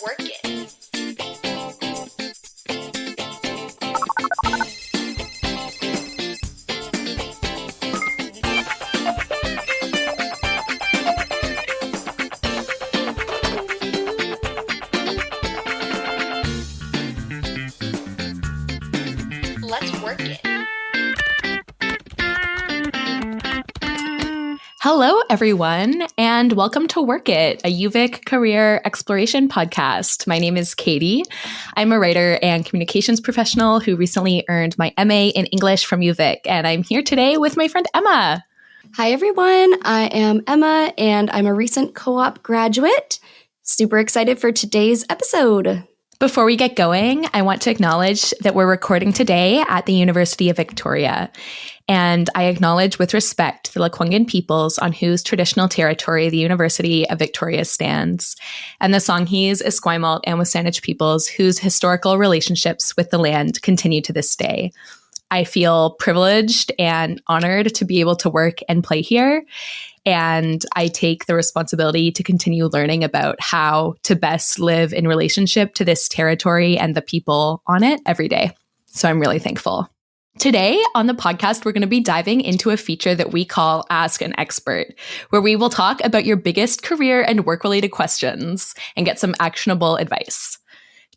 work it. Let's work it. Hello, everyone, and welcome to Work It, a UVic career exploration podcast. My name is Katy. I'm a writer and communications professional who recently earned my MA in English from UVic, and I'm here today with my friend Emma. Hi, everyone. I am Emma, and I'm a recent co-op graduate. Super excited for today's episode. Before we get going, I want to acknowledge that we're recording today at the University of Victoria, and I acknowledge with respect the Lekwungen peoples on whose traditional territory the University of Victoria stands, and the Songhees, Esquimalt, and Wasanich peoples whose historical relationships with the land continue to this day. I feel privileged and honored to be able to work and play here. And I take the responsibility to continue learning about how to best live in relationship to this territory and the people on it every day. So I'm really thankful. Today on the podcast, we're going to be diving into a feature that we call Ask an Expert, where we will talk about your biggest career and work-related questions and get some actionable advice.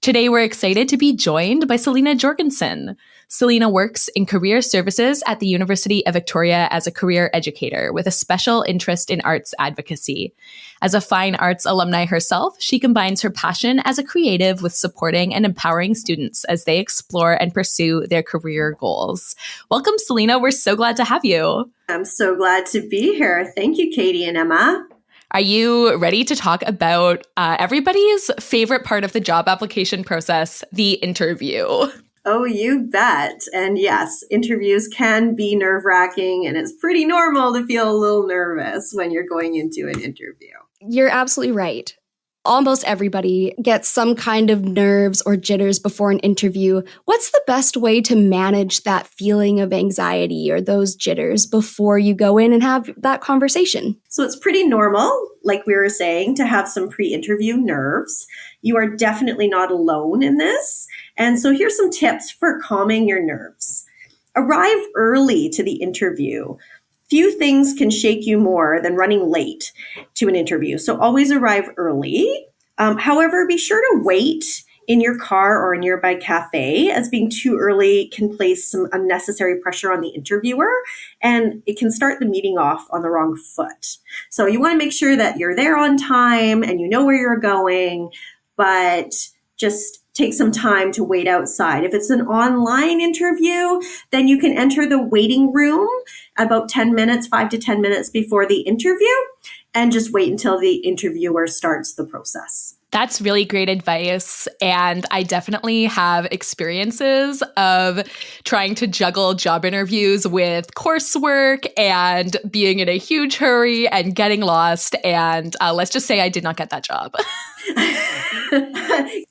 Today, we're excited to be joined by Selina Jorgensen. Selina works in career services at the University of Victoria as a career educator with a special interest in arts advocacy. As a fine arts alumni herself, she combines her passion as a creative with supporting and empowering students as they explore and pursue their career goals. Welcome, Selina. We're so glad to have you. I'm so glad to be here. Thank you, Katy and Emma. Are you ready to talk about everybody's favorite part of the job application process, the interview? Oh, you bet. And yes, interviews can be nerve-wracking, and it's pretty normal to feel a little nervous when you're going into an interview. You're absolutely right. Almost everybody gets some kind of nerves or jitters before an interview. What's the best way to manage that feeling of anxiety or those jitters before you go in and have that conversation? So it's pretty normal, like we were saying, to have some pre-interview nerves. You are definitely not alone in this. And so here's some tips for calming your nerves. Arrive early to the interview. Few things can shake you more than running late to an interview. So always arrive early. However, be sure to wait in your car or a nearby cafe, as being too early can place some unnecessary pressure on the interviewer, and it can start the meeting off on the wrong foot. So you want to make sure that you're there on time and you know where you're going, but just take some time to wait outside. If it's an online interview, then you can enter the waiting room about 10 minutes, 5 to 10 minutes before the interview, and just wait until the interviewer starts the process. That's really great advice. And I definitely have experiences of trying to juggle job interviews with coursework and being in a huge hurry and getting lost. And let's just say I did not get that job.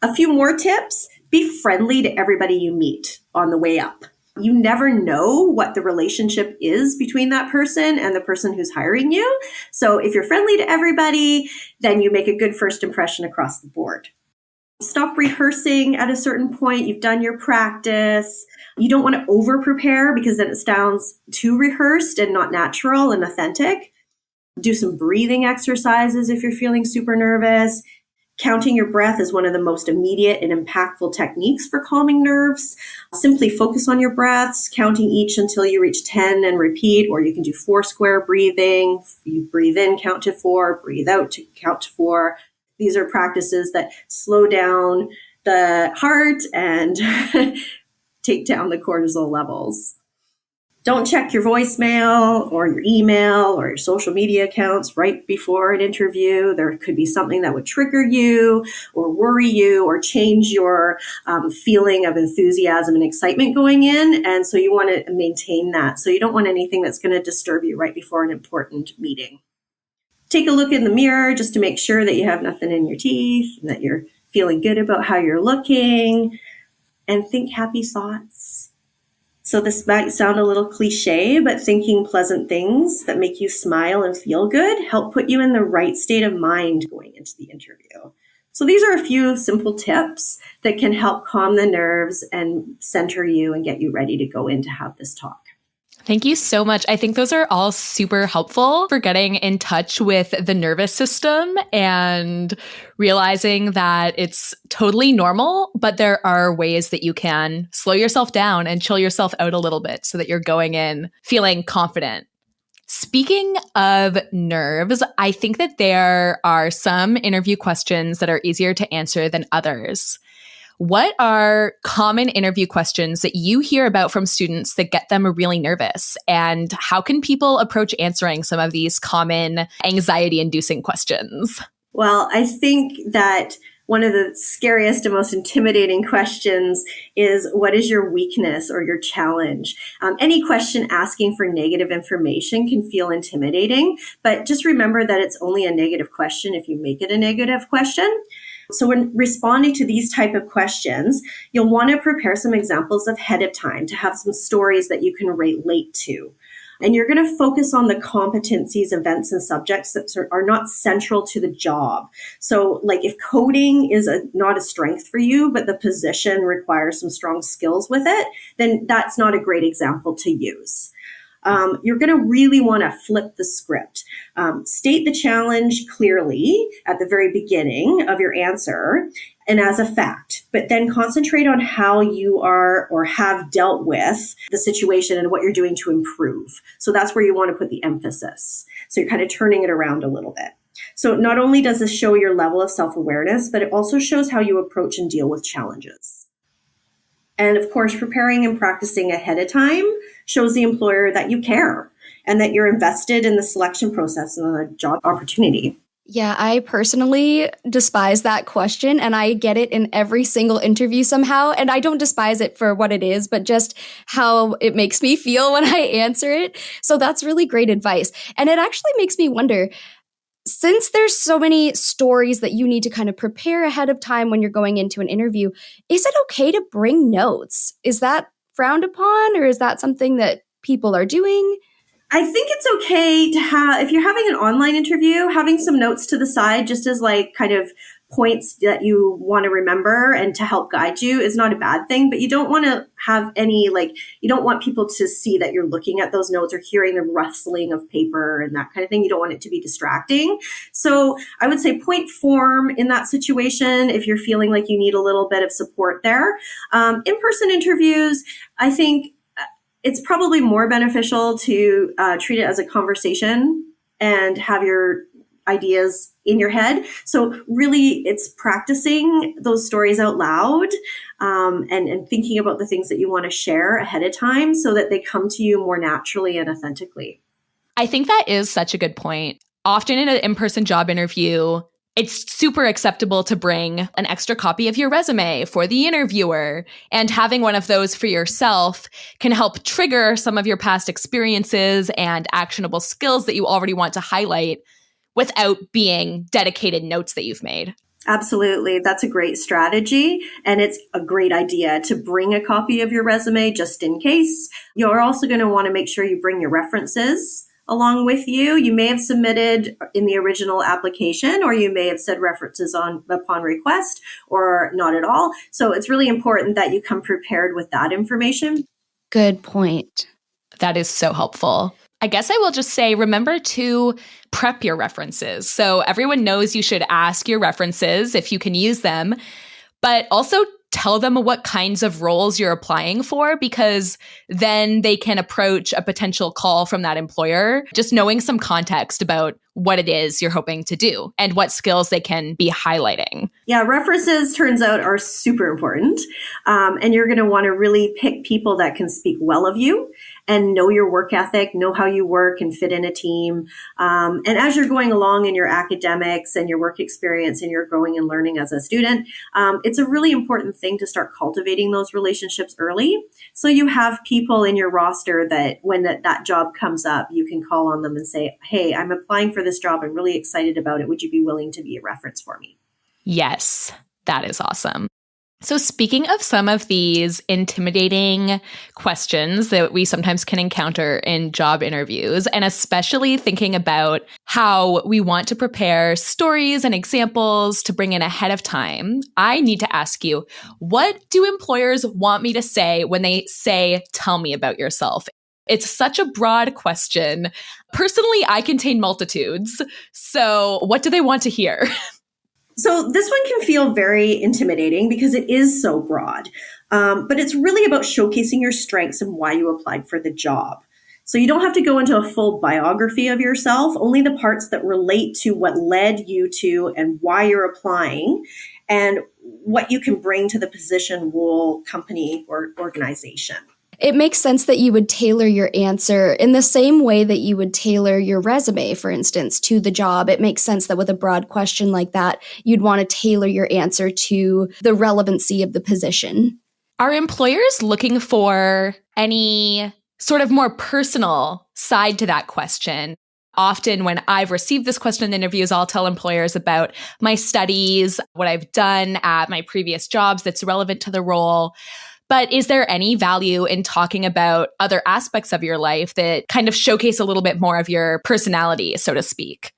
A few more tips. Be friendly to everybody you meet on the way up. You never know what the relationship is between that person and the person who's hiring you. So if you're friendly to everybody, then you make a good first impression across the board. Stop rehearsing at a certain point. You've done your practice. You don't want to over-prepare because then it sounds too rehearsed and not natural and authentic. Do some breathing exercises if you're feeling super nervous. Counting your breath is one of the most immediate and impactful techniques for calming nerves. Simply focus on your breaths, counting each until you reach 10 and repeat, or you can do 4 square breathing. You breathe in, count to 4, breathe out to count to 4. These are practices that slow down the heart and take down the cortisol levels. Don't check your voicemail or your email or your social media accounts right before an interview. There could be something that would trigger you or worry you or change your feeling of enthusiasm and excitement going in. And so you want to maintain that. So you don't want anything that's going to disturb you right before an important meeting. Take a look in the mirror just to make sure that you have nothing in your teeth and that you're feeling good about how you're looking, and think happy thoughts. So this might sound a little cliche, but thinking pleasant things that make you smile and feel good help put you in the right state of mind going into the interview. So these are a few simple tips that can help calm the nerves and center you and get you ready to go in to have this talk. Thank you so much. I think those are all super helpful for getting in touch with the nervous system and realizing that it's totally normal, but there are ways that you can slow yourself down and chill yourself out a little bit so that you're going in feeling confident. Speaking of nerves, I think that there are some interview questions that are easier to answer than others. What are common interview questions that you hear about from students that get them really nervous? And how can people approach answering some of these common anxiety-inducing questions? Well, I think that one of the scariest and most intimidating questions is, what is your weakness or your challenge? Any question asking for negative information can feel intimidating, but just remember that it's only a negative question if you make it a negative question. So when responding to these type of questions, you'll want to prepare some examples ahead of time to have some stories that you can relate to. And you're going to focus on the competencies, events, and subjects that are not central to the job. So like if coding is not a strength for you, but the position requires some strong skills with it, then that's not a great example to use. You're going to really want to flip the script. State the challenge clearly at the very beginning of your answer and as a fact, but then concentrate on how you are or have dealt with the situation and what you're doing to improve. So that's where you want to put the emphasis. So you're kind of turning it around a little bit. So not only does this show your level of self-awareness, but it also shows how you approach and deal with challenges. And of course, preparing and practicing ahead of time shows the employer that you care and that you're invested in the selection process and the job opportunity. Yeah, I personally despise that question, and I get it in every single interview somehow. And I don't despise it for what it is, but just how it makes me feel when I answer it. So that's really great advice. And it actually makes me wonder, since there's so many stories that you need to kind of prepare ahead of time when you're going into an interview, is it okay to bring notes? Is that frowned upon, or is that something that people are doing? I think it's okay to have, if you're having an online interview, having some notes to the side just as like kind of points that you want to remember and to help guide you is not a bad thing, but you don't want to have any, like, you don't want people to see that you're looking at those notes or hearing the rustling of paper and that kind of thing. You don't want it to be distracting. So I would say point form in that situation if you're feeling like you need a little bit of support there. In-person interviews, I think it's probably more beneficial to treat it as a conversation and have your ideas in your head. So really, it's practicing those stories out loud and thinking about the things that you want to share ahead of time so that they come to you more naturally and authentically. I think that is such a good point. Often in an in-person job interview, it's super acceptable to bring an extra copy of your resume for the interviewer, and having one of those for yourself can help trigger some of your past experiences and actionable skills that you already want to highlight without being dedicated notes that you've made. Absolutely. That's a great strategy. And it's a great idea to bring a copy of your resume just in case. You're also going to want to make sure you bring your references along with you. You may have submitted in the original application, or you may have said references upon request, or not at all. So it's really important that you come prepared with that information. Good point. That is so helpful. I guess I will just say, remember to prep your references. So everyone knows you should ask your references if you can use them, but also tell them what kinds of roles you're applying for, because then they can approach a potential call from that employer, just knowing some context about what it is you're hoping to do and what skills they can be highlighting. Yeah, references, turns out, are super important. And you're going to want to really pick people that can speak well of you and know your work ethic, know how you work and fit in a team. And as you're going along in your academics and your work experience and you're growing and learning as a student, it's a really important thing to start cultivating those relationships early. So you have people in your roster that when that job comes up, you can call on them and say, hey, I'm applying for this job. I'm really excited about it. Would you be willing to be a reference for me? Yes, that is awesome. So speaking of some of these intimidating questions that we sometimes can encounter in job interviews, and especially thinking about how we want to prepare stories and examples to bring in ahead of time, I need to ask you, what do employers want me to say when they say, tell me about yourself? It's such a broad question. Personally, I contain multitudes. So what do they want to hear? So this one can feel very intimidating because it is so broad, but it's really about showcasing your strengths and why you applied for the job. So you don't have to go into a full biography of yourself, only the parts that relate to what led you to and why you're applying and what you can bring to the position, role, company, or organization. It makes sense that you would tailor your answer in the same way that you would tailor your resume, for instance, to the job. It makes sense that with a broad question like that, you'd want to tailor your answer to the relevancy of the position. Are employers looking for any sort of more personal side to that question? Often when I've received this question in interviews, I'll tell employers about my studies, what I've done at my previous jobs that's relevant to the role. But is there any value in talking about other aspects of your life that kind of showcase a little bit more of your personality, so to speak?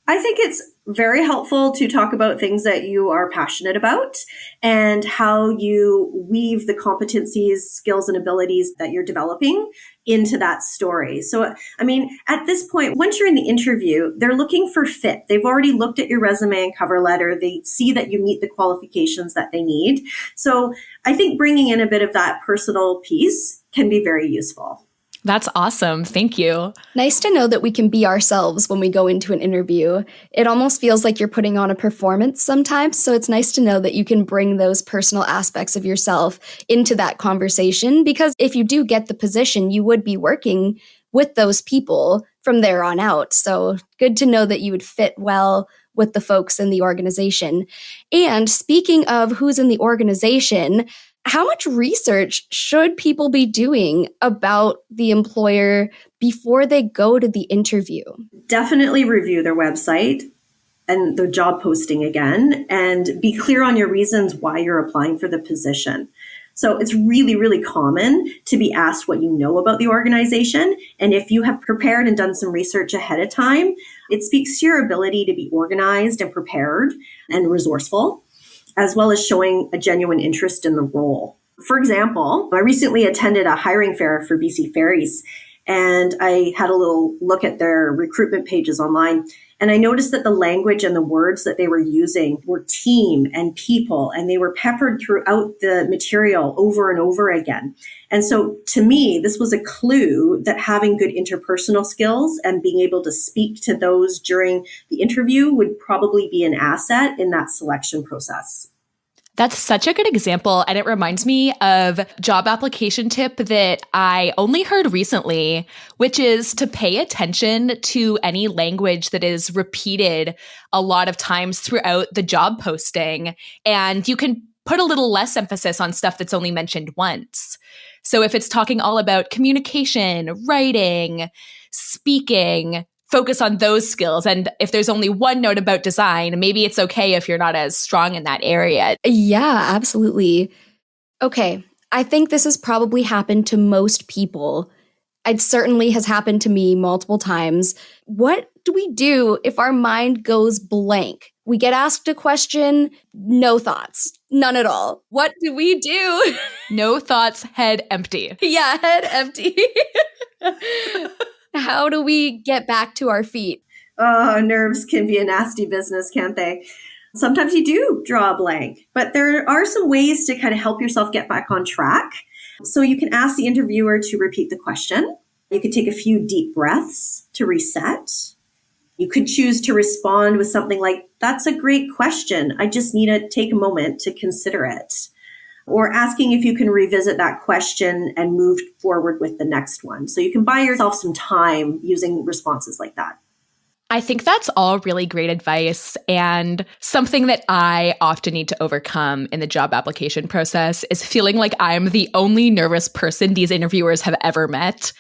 I think it's very helpful to talk about things that you are passionate about and how you weave the competencies, skills, and abilities that you're developing into that story. So, I mean, at this point, once you're in the interview, they're looking for fit. They've already looked at your resume and cover letter. They see that you meet the qualifications that they need. So I think bringing in a bit of that personal piece can be very useful. That's awesome. Thank you. Nice to know that we can be ourselves when we go into an interview. It almost feels like you're putting on a performance sometimes, so it's nice to know that you can bring those personal aspects of yourself into that conversation, because if you do get the position, you would be working with those people from there on out. So good to know that you would fit well with the folks in the organization. And speaking of who's in the organization, how much research should people be doing about the employer before they go to the interview? Definitely review their website and their job posting again, and be clear on your reasons why you're applying for the position. So it's really, really common to be asked what you know about the organization. And if you have prepared and done some research ahead of time, it speaks to your ability to be organized and prepared and resourceful, as well as showing a genuine interest in the role. For example, I recently attended a hiring fair for BC Ferries, and I had a little look at their recruitment pages online. And I noticed that the language and the words that they were using were team and people, and they were peppered throughout the material over and over again. And so to me, this was a clue that having good interpersonal skills and being able to speak to those during the interview would probably be an asset in that selection process. That's such a good example. And it reminds me of job application tip that I only heard recently, which is to pay attention to any language that is repeated a lot of times throughout the job posting. And you can put a little less emphasis on stuff that's only mentioned once. So if it's talking all about communication, writing, speaking, focus on those skills. And if there's only one note about design, maybe it's okay if you're not as strong in that area. Yeah, absolutely. Okay, I think this has probably happened to most people. It certainly has happened to me multiple times. What do we do if our mind goes blank? We get asked a question, no thoughts, none at all. What do we do? No thoughts, head empty. Yeah, head empty. How do we get back to our feet? Oh, nerves can be a nasty business, can't they? Sometimes you do draw a blank, but there are some ways to kind of help yourself get back on track. So you can ask the interviewer to repeat the question. You could take a few deep breaths to reset. You could choose to respond with something like, "That's a great question. I just need to take a moment to consider it." Or asking if you can revisit that question and move forward with the next one. So you can buy yourself some time using responses like that. I think that's all really great advice. And something that I often need to overcome in the job application process is feeling like I'm the only nervous person these interviewers have ever met.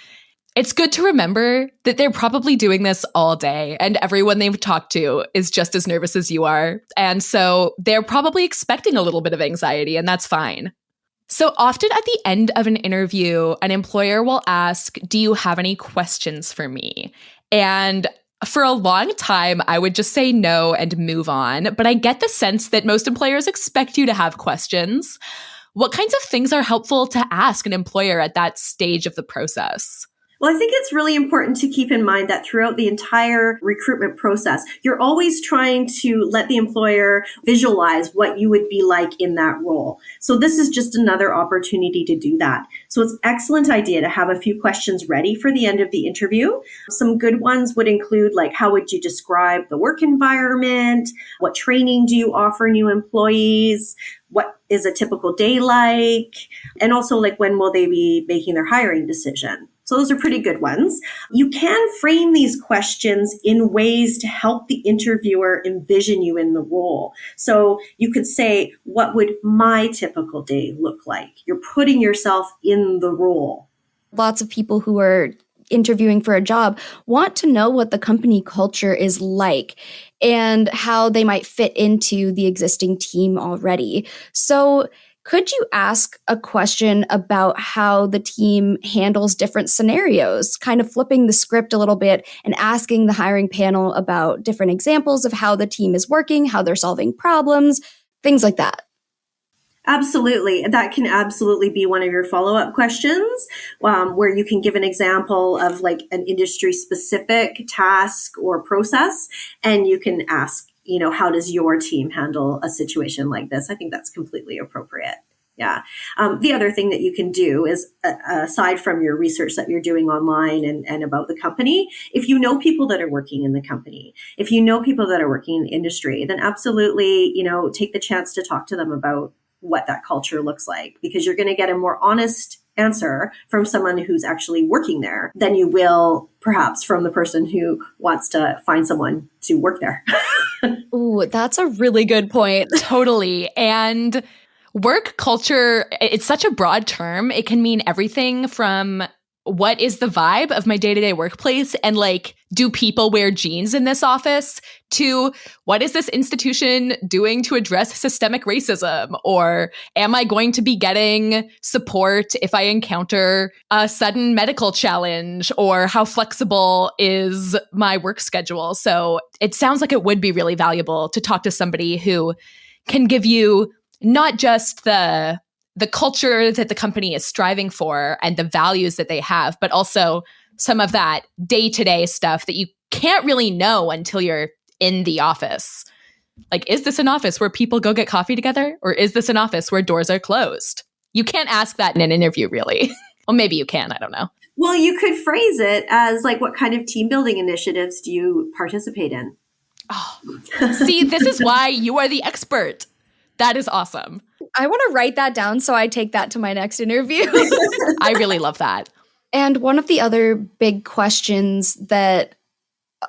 It's good to remember that they're probably doing this all day and everyone they've talked to is just as nervous as you are. And so they're probably expecting a little bit of anxiety, and that's fine. So often at the end of an interview, an employer will ask, "Do you have any questions for me?" And for a long time, I would just say no and move on. But I get the sense that most employers expect you to have questions. What kinds of things are helpful to ask an employer at that stage of the process? Well, I think it's really important to keep in mind that throughout the entire recruitment process, you're always trying to let the employer visualize what you would be like in that role. So this is just another opportunity to do that. So it's an excellent idea to have a few questions ready for the end of the interview. Some good ones would include, like, how would you describe the work environment? What training do you offer new employees? What is a typical day like? And also, like, when will they be making their hiring decision? So those are pretty good ones. You can frame these questions in ways to help the interviewer envision you in the role. So you could say, what would my typical day look like? You're putting yourself in the role. Lots of people who are interviewing for a job want to know what the company culture is like and how they might fit into the existing team already. So could you ask a question about how the team handles different scenarios, kind of flipping the script a little bit and asking the hiring panel about different examples of how the team is working, how they're solving problems, things like that? Absolutely. That can absolutely be one of your follow-up questions, where you can give an example of, like, an industry specific task or process. And you can ask, how does your team handle a situation like this? I think that's completely appropriate. Yeah. The other thing that you can do is, aside from your research that you're doing online and about the company, if you know people that are working in the company, if you know people that are working in the industry, then absolutely, take the chance to talk to them about what that culture looks like, because you're going to get a more honest answer from someone who's actually working there than you will perhaps from the person who wants to find someone to work there. Ooh, that's a really good point. Totally. And work culture, it's such a broad term. It can mean everything from what is the vibe of my day-to-day workplace and, like, do people wear jeans in this office, to what is this institution doing to address systemic racism? Or am I going to be getting support if I encounter a sudden medical challenge? Or how flexible is my work schedule? So it sounds like it would be really valuable to talk to somebody who can give you not just the culture that the company is striving for and the values that they have, but also some of that day-to-day stuff that you can't really know until you're in the office. Like, is this an office where people go get coffee together? Or is this an office where doors are closed? You can't ask that in an interview, really. Well, maybe you can. I don't know. Well, you could phrase it as, like, what kind of team building initiatives do you participate in? Oh, see, this is why you are the expert. That is awesome. I want to write that down so I take that to my next interview. I really love that. And one of the other big questions that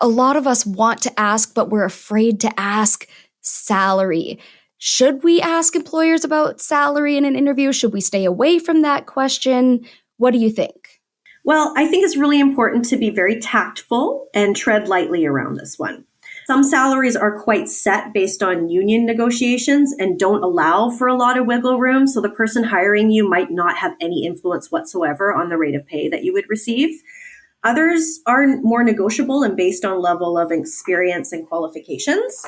a lot of us want to ask, but we're afraid to ask, salary. Should we ask employers about salary in an interview? Should we stay away from that question? What do you think? Well, I think it's really important to be very tactful and tread lightly around this one. Some salaries are quite set based on union negotiations and don't allow for a lot of wiggle room. So the person hiring you might not have any influence whatsoever on the rate of pay that you would receive. Others are more negotiable and based on level of experience and qualifications.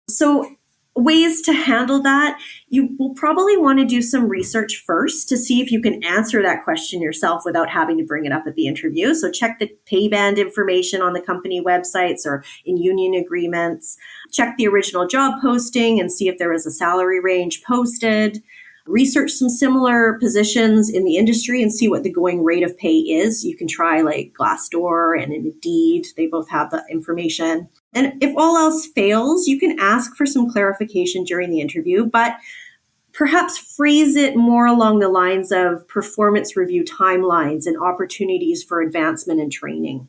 So ways to handle that, you will probably want to do some research first to see if you can answer that question yourself without having to bring it up at the interview. So check the pay band information on the company websites or in union agreements. Check the original job posting and see if there is a salary range posted. Research some similar positions in the industry and see what the going rate of pay is. You can try, like, Glassdoor and Indeed. They both have the information. And if all else fails, you can ask for some clarification during the interview, but perhaps phrase it more along the lines of performance review timelines and opportunities for advancement and training.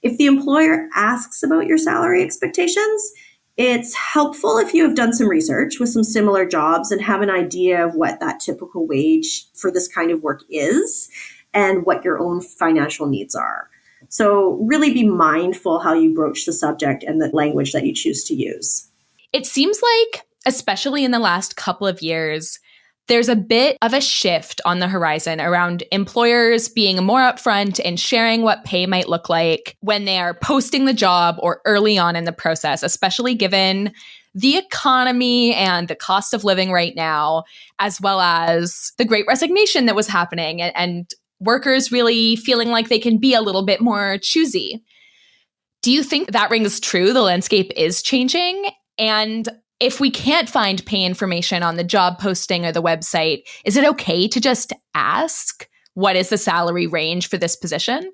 If the employer asks about your salary expectations, it's helpful if you have done some research with some similar jobs and have an idea of what that typical wage for this kind of work is. and what your own financial needs are. So really be mindful how you broach the subject and the language that you choose to use. It seems like, especially in the last couple of years, there's a bit of a shift on the horizon around employers being more upfront and sharing what pay might look like when they are posting the job or early on in the process, especially given the economy and the cost of living right now, as well as the Great Resignation that was happening and workers really feeling like they can be a little bit more choosy. Do you think that rings true? The landscape is changing? And if we can't find pay information on the job posting or the website, is it okay to just ask, what is the salary range for this position?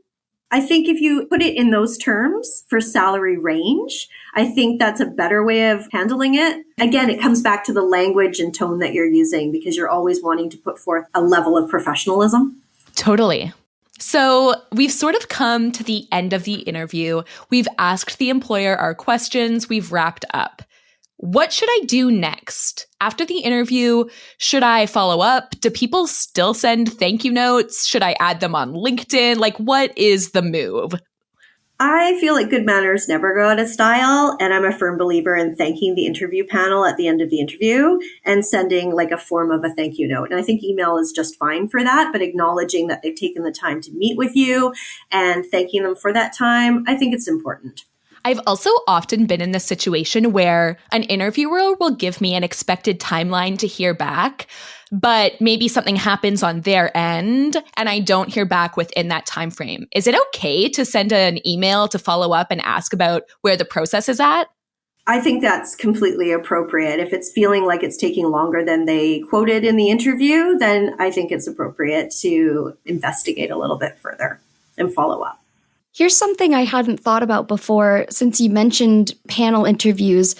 I think if you put it in those terms for salary range, I think that's a better way of handling it. Again, it comes back to the language and tone that you're using because you're always wanting to put forth a level of professionalism. Totally. So we've sort of come to the end of the interview. We've asked the employer our questions. We've wrapped up. What should I do next? After the interview, should I follow up? Do people still send thank you notes? Should I add them on LinkedIn? Like, what is the move? I feel like good manners never go out of style, and I'm a firm believer in thanking the interview panel at the end of the interview and sending like a form of a thank you note. And I think email is just fine for that, but acknowledging that they've taken the time to meet with you and thanking them for that time, I think it's important. I've also often been in this situation where an interviewer will give me an expected timeline to hear back, but maybe something happens on their end and I don't hear back within that time frame. Is it okay to send an email to follow up and ask about where the process is at? I think that's completely appropriate. If it's feeling like it's taking longer than they quoted in the interview, then I think it's appropriate to investigate a little bit further and follow up. Here's something I hadn't thought about before, since you mentioned panel interviews.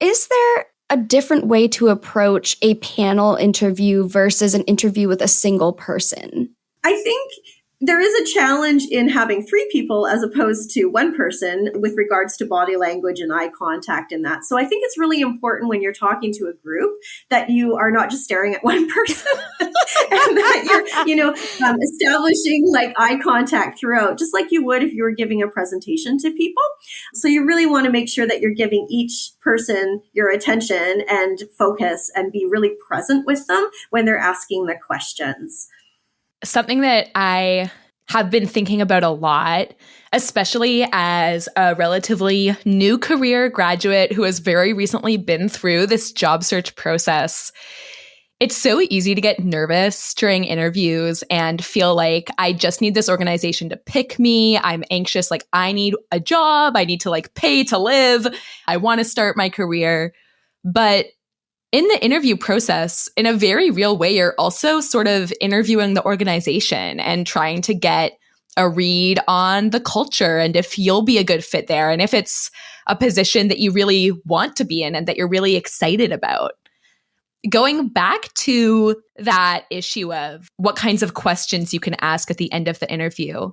Is there a different way to approach a panel interview versus an interview with a single person? I think there is a challenge in having three people as opposed to one person with regards to body language and eye contact and that. So I think it's really important when you're talking to a group that you are not just staring at one person and that you're, establishing like eye contact throughout, just like you would if you were giving a presentation to people. So you really want to make sure that you're giving each person your attention and focus and be really present with them when they're asking the questions. Something that I have been thinking about a lot, especially as a relatively new career graduate who has very recently been through this job search process. It's so easy to get nervous during interviews and feel like I just need this organization to pick me. I'm anxious, like I need a job. I need to like pay to live. I want to start my career. But in the interview process, in a very real way, you're also sort of interviewing the organization and trying to get a read on the culture and if you'll be a good fit there and if it's a position that you really want to be in and that you're really excited about. Going back to that issue of what kinds of questions you can ask at the end of the interview,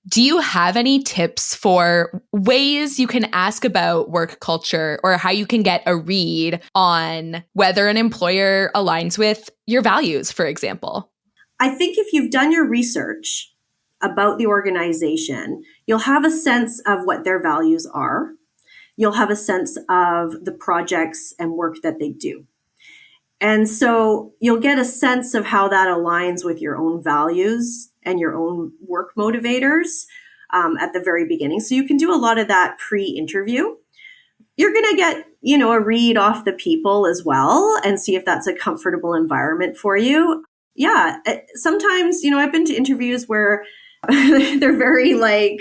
do you have any tips for ways you can ask about work culture or how you can get a read on whether an employer aligns with your values, for example? I think if you've done your research about the organization, you'll have a sense of what their values are. You'll have a sense of the projects and work that they do. And so you'll get a sense of how that aligns with your own values and your own work motivators at the very beginning. So you can do a lot of that pre-interview. You're going to get, a read off the people as well and see if that's a comfortable environment for you. Yeah, sometimes, I've been to interviews where they're very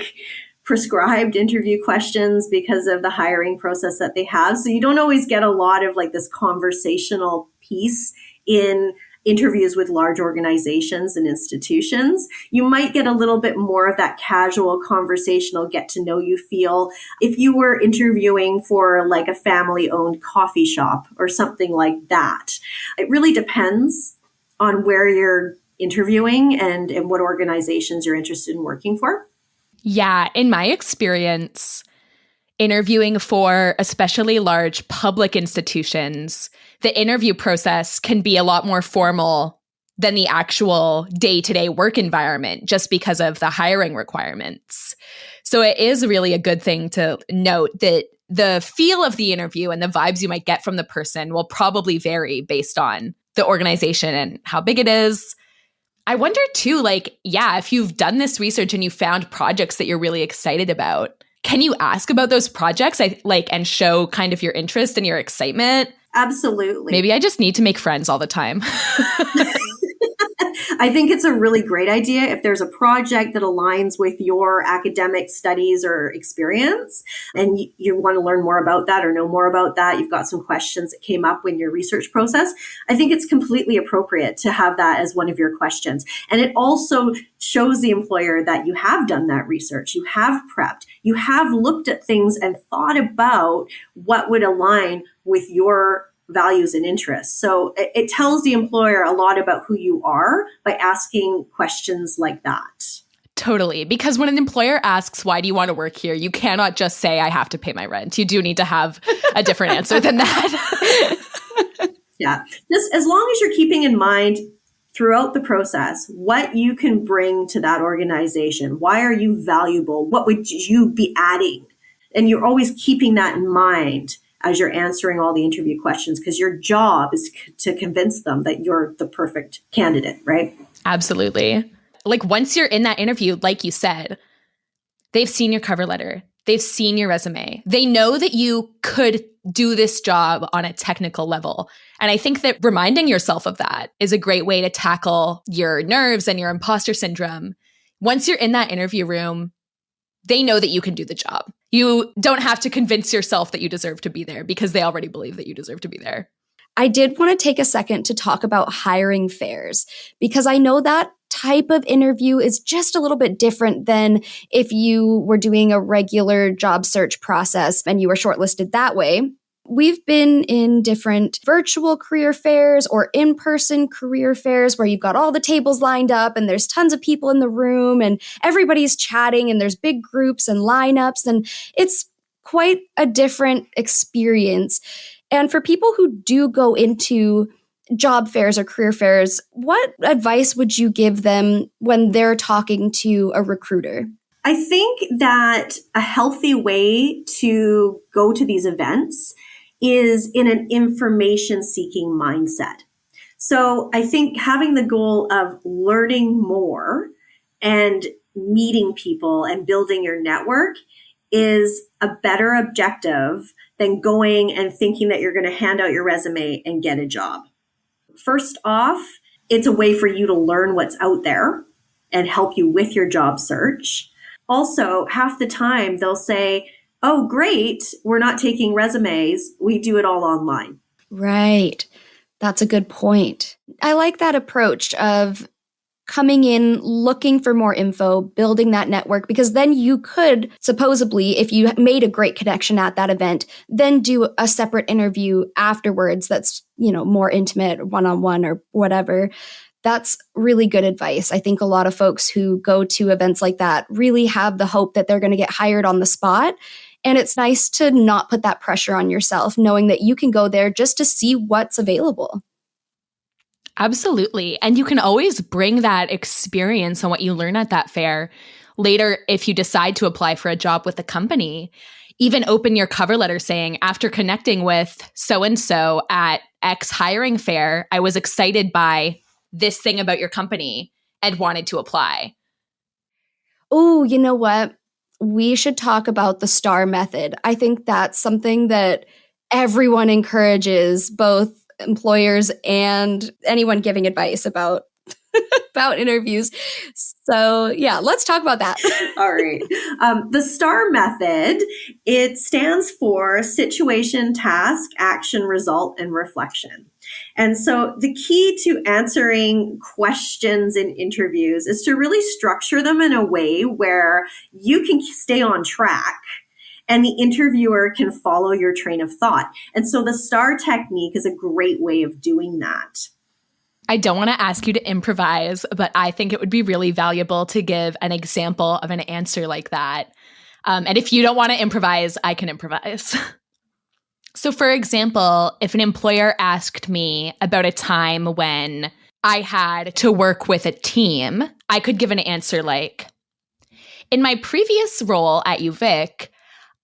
prescribed interview questions because of the hiring process that they have. So you don't always get a lot of this conversational piece in interviews with large organizations and institutions. You might get a little bit more of that casual conversational get to know you feel if you were interviewing for a family-owned coffee shop or something like that. It really depends on where you're interviewing and what organizations you're interested in working for. Yeah, in my experience, interviewing for especially large public institutions, the interview process can be a lot more formal than the actual day-to-day work environment just because of the hiring requirements. So it is really a good thing to note that the feel of the interview and the vibes you might get from the person will probably vary based on the organization and how big it is. I wonder too, if you've done this research and you found projects that you're really excited about, can you ask about those projects and show kind of your interest and your excitement? Absolutely. Maybe I just need to make friends all the time. I think it's a really great idea if there's a project that aligns with your academic studies or experience and you want to learn more about that or know more about that. You've got some questions that came up in your research process. I think it's completely appropriate to have that as one of your questions. And it also shows the employer that you have done that research. You have prepped. You have looked at things and thought about what would align with your values and interests. So it tells the employer a lot about who you are by asking questions like that. Totally. Because when an employer asks, why do you want to work here? You cannot just say, I have to pay my rent. You do need to have a different answer than that. Yeah. Just as long as you're keeping in mind throughout the process what you can bring to that organization. Why are you valuable? What would you be adding? And you're always keeping that in mind as you're answering all the interview questions, because your job is to convince them that you're the perfect candidate, right? Absolutely. Once you're in that interview, like you said, they've seen your cover letter. They've seen your resume. They know that you could do this job on a technical level. And I think that reminding yourself of that is a great way to tackle your nerves and your imposter syndrome. Once you're in that interview room, they know that you can do the job. You don't have to convince yourself that you deserve to be there because they already believe that you deserve to be there. I did want to take a second to talk about hiring fairs, because I know that type of interview is just a little bit different than if you were doing a regular job search process and you were shortlisted that way. We've been in different virtual career fairs or in-person career fairs where you've got all the tables lined up and there's tons of people in the room and everybody's chatting and there's big groups and lineups, and it's quite a different experience. And for people who do go into job fairs or career fairs, what advice would you give them when they're talking to a recruiter? I think that a healthy way to go to these events is in an information-seeking mindset. So I think having the goal of learning more and meeting people and building your network is a better objective than going and thinking that you're going to hand out your resume and get a job. First off, it's a way for you to learn what's out there and help you with your job search. Also, half the time they'll say, oh, great, we're not taking resumes. We do it all online. Right. That's a good point. I like that approach of coming in, looking for more info, building that network, because then you could supposedly, if you made a great connection at that event, then do a separate interview afterwards that's, more intimate, one-on-one or whatever. That's really good advice. I think a lot of folks who go to events like that really have the hope that they're going to get hired on the spot. And it's nice to not put that pressure on yourself, knowing that you can go there just to see what's available. Absolutely. And you can always bring that experience and what you learn at that fair later if you decide to apply for a job with a company. Even open your cover letter saying, after connecting with so-and-so at X hiring fair, I was excited by this thing about your company and wanted to apply. Oh, you know what? We should talk about the STAR method. I think that's something that everyone encourages, both employers and anyone giving advice about interviews. So yeah, let's talk about that. All right. The STAR method, it stands for situation, task, action, result, and reflection. And so the key to answering questions in interviews is to really structure them in a way where you can stay on track and the interviewer can follow your train of thought. And so the STAR technique is a great way of doing that. I don't want to ask you to improvise, but I think it would be really valuable to give an example of an answer like that. And if you don't want to improvise, I can improvise. So for example, if an employer asked me about a time when I had to work with a team, I could give an answer like, in my previous role at UVic,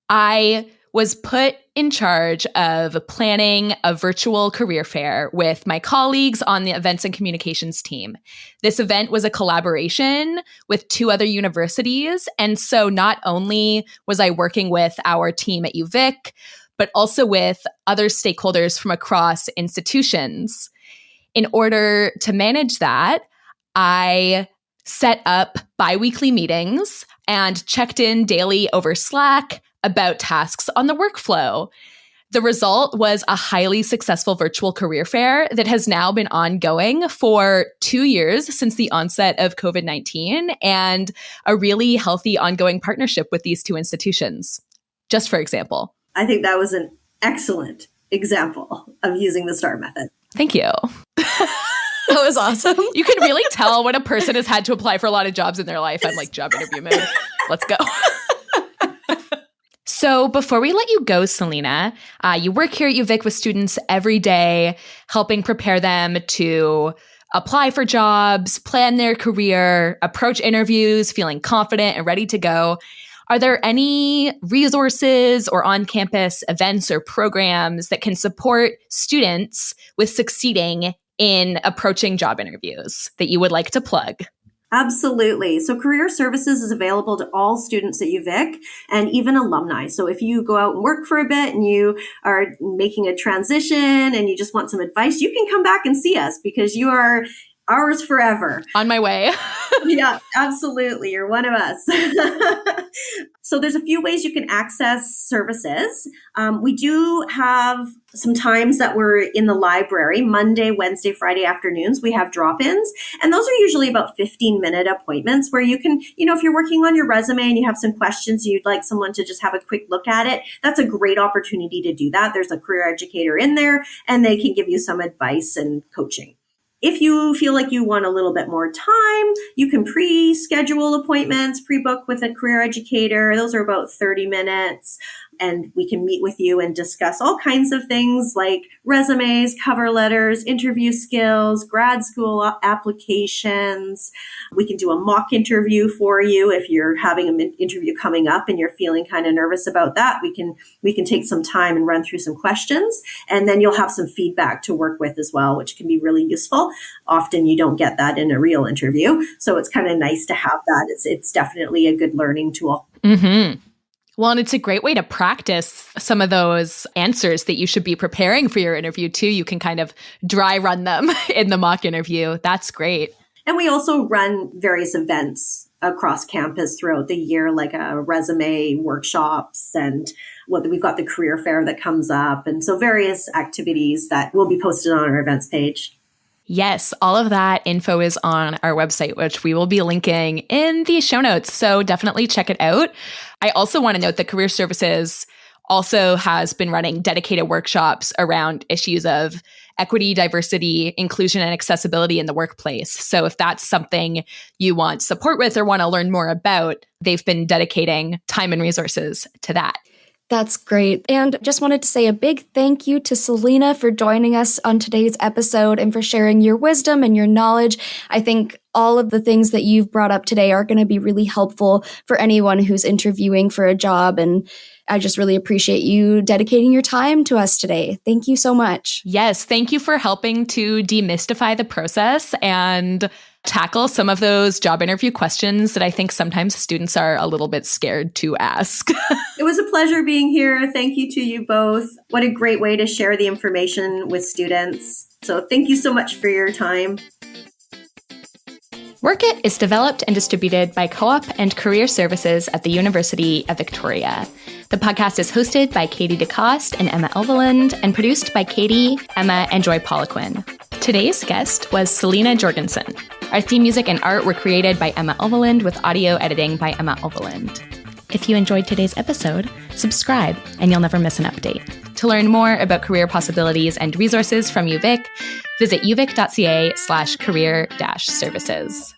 I was put in charge of planning a virtual career fair with my colleagues on the events and communications team. This event was a collaboration with 2 other universities. And so not only was I working with our team at UVic, but also with other stakeholders from across institutions. In order to manage that, I set up bi-weekly meetings and checked in daily over Slack about tasks on the workflow. The result was a highly successful virtual career fair that has now been ongoing for 2 years since the onset of COVID-19, and a really healthy ongoing partnership with these 2 institutions, just for example. I think that was an excellent example of using the STAR method. Thank you. That was awesome. You can really tell when a person has had to apply for a lot of jobs in their life. I'm like, job interview mode. Let's go. So before we let you go, Selina, you work here at UVic with students every day, helping prepare them to apply for jobs, plan their career, approach interviews, feeling confident and ready to go. Are there any resources or on-campus events or programs that can support students with succeeding in approaching job interviews that you would like to plug? Absolutely. So career services is available to all students at UVic and even alumni. So if you go out and work for a bit and you are making a transition and you just want some advice, you can come back and see us because you are ours forever. On my way. Yeah, absolutely. You're one of us. So there's a few ways you can access services. We do have some times that we're in the library, Monday, Wednesday, Friday afternoons. We have drop-ins, and those are usually about 15-minute appointments where you can, if you're working on your resume and you have some questions, you'd like someone to just have a quick look at it. That's a great opportunity to do that. There's a career educator in there, and they can give you some advice and coaching. If you feel like you want a little bit more time, you can pre-schedule appointments, pre-book with a career educator. Those are about 30 minutes. And we can meet with you and discuss all kinds of things like resumes, cover letters, interview skills, grad school applications. We can do a mock interview for you if you're having an interview coming up and you're feeling kind of nervous about that. We can take some time and run through some questions, and then you'll have some feedback to work with as well, which can be really useful. Often you don't get that in a real interview, so it's kind of nice to have that. It's definitely a good learning tool. Mm-hmm. Well, and it's a great way to practice some of those answers that you should be preparing for your interview too. You can kind of dry run them in the mock interview. That's great. And we also run various events across campus throughout the year, like resume workshops, and we've got the career fair that comes up. And so various activities that will be posted on our events page. Yes, all of that info is on our website, which we will be linking in the show notes. So definitely check it out. I also want to note that Career Services also has been running dedicated workshops around issues of equity, diversity, inclusion, and accessibility in the workplace. So if that's something you want support with or want to learn more about, they've been dedicating time and resources to that. That's great. And just wanted to say a big thank you to Selina for joining us on today's episode and for sharing your wisdom and your knowledge. I think all of the things that you've brought up today are going to be really helpful for anyone who's interviewing for a job. And I just really appreciate you dedicating your time to us today. Thank you so much. Yes, thank you for helping to demystify the process and tackle some of those job interview questions that I think sometimes students are a little bit scared to ask. It was a pleasure being here. Thank you to you both. What a great way to share the information with students. So thank you so much for your time. Work It is developed and distributed by Co-op and Career Services at the University of Victoria. The podcast is hosted by Katy DeCoste and Emma Elveland and produced by Katy, Emma, and Joy Poliquin. Today's guest was Selina Jorgensen. Our theme music and art were created by Emma Elveland with audio editing by Emma Elveland. If you enjoyed today's episode, subscribe and you'll never miss an update. To learn more about career possibilities and resources from UVic, visit uvic.ca/career-services.